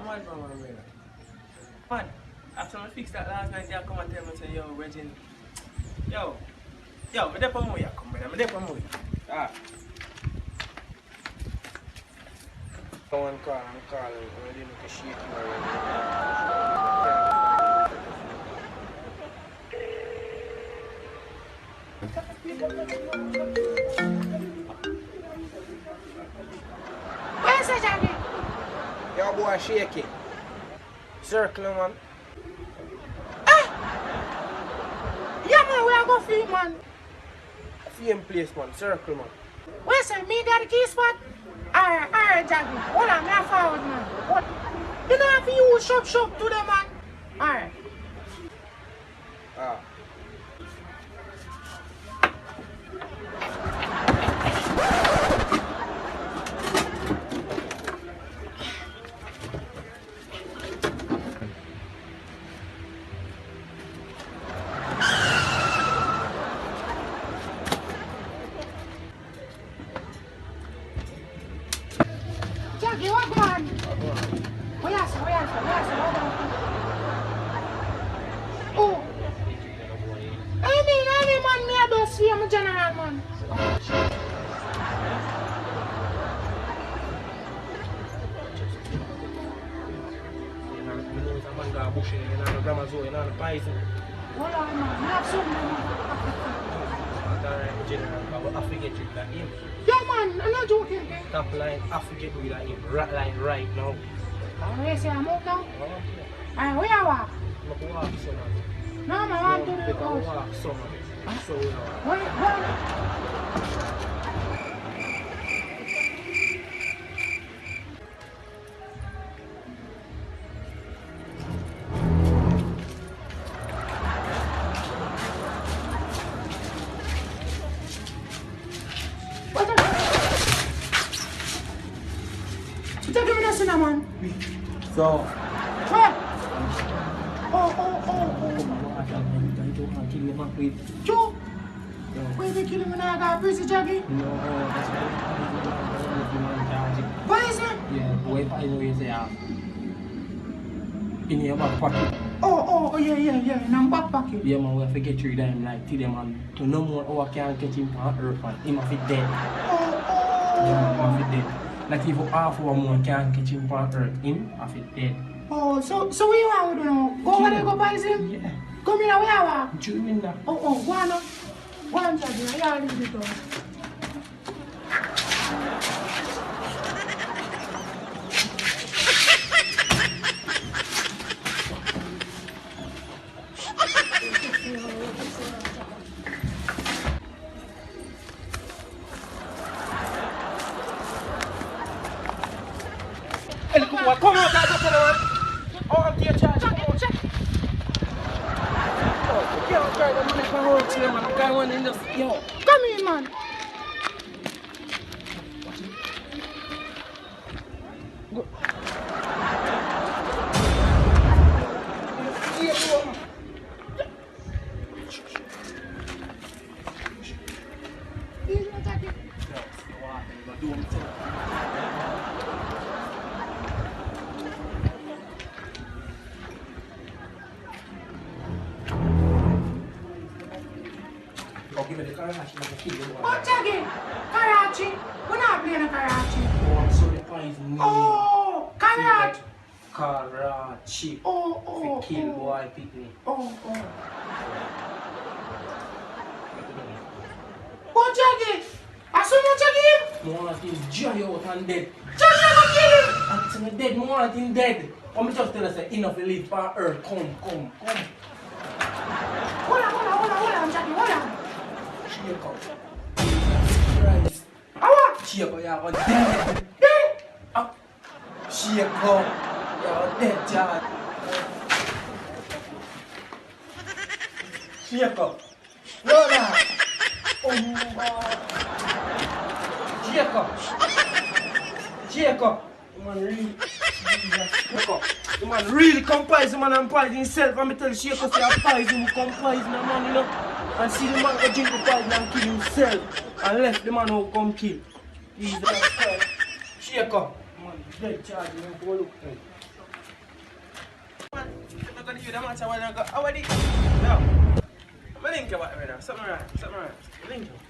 mad for man, brother. Man, after I fixed that last night, you come and tell me, say, yo, Regine, yo, I'm there for more, you come, brother, I'm there for more. Ah. Someone call, I'm calling, I'm ready to shake you already. Where's the Jackie? Yo, boy, shake it. Circle, man. Yeah, man, we are going to feed, man. Same place, man. Circle, man. Where's the me got the key spot? Alright, Jackie. Hold on, me a forward, man. What? You know if you use shop to them, man. Alright. Ah. Jackie, what going? Where you say, hold on. Oh. Any man, me I don't see him general, man. Hold on, man. Me have something, man. I forget you that him. Yeah, man, I'm not joking. Top line, I forget you that him. Rat line right now. Where you say I'm out now? Alright, where you walk? I'm walk some of it. No, man, I want to do the I house. walk some of it. So, Where? Man. so, Where? Joe? Where they kill him when I got prison, Jackie? no, that's Why is it? yeah, boy, I know you say, in your back pocket. Yeah, in my back pocket. Yeah, man, we have to get through them, like, till them, man, to no more, our can't catch him on earth, and him have it dead. Yeah, man, him have it dead. Like, if half of a more can't catch him on earth, him have it dead. Oh, so what you want to do now? Go over there, go buy him? Yeah. Come here, where you want? Chew him in there. Go on now. Go on, Jackie, I'll leave it down. Come on, guys, up there, man. Oh, I'm here, charge. Come on, check. Oh, you can't try the money for road here, man. Guy one in just, yo. Come in, man. Go. Here, go, man. Easy, Jackie. Do what I'm telling you. Give me the Karachi, like a kid. Oh, Jackie, Karachi. We're not playing a Karachi. Oh, I'm sorry, boys. Oh, Karachi. Karachi. Oh. Kill boy, picnic. Oh, Jackie. I saw you, Jackie. More of him dry out and dead. Jackie, I go kill him. And to me dead, more of him dead. I'm just tell us that enough to live for earth. Come. Hold on, Jackie, hold on. Shake up. Christ. What? Shake up, you're dead. Dead? Shake up. You're dead, John. Shake up. No, no. Oh, God. Shake up. The man really comprise him and poison himself. I'm tell Shake up say I poison him, comprise the man, you know. And see the man go drink the poison and kill himself. And left the man who come kill. He's the Shake up. Man, dead charge, you know, go look at it. tell you the matter when I go. How are the? No. I'm a link you what right now. Something right. Link you.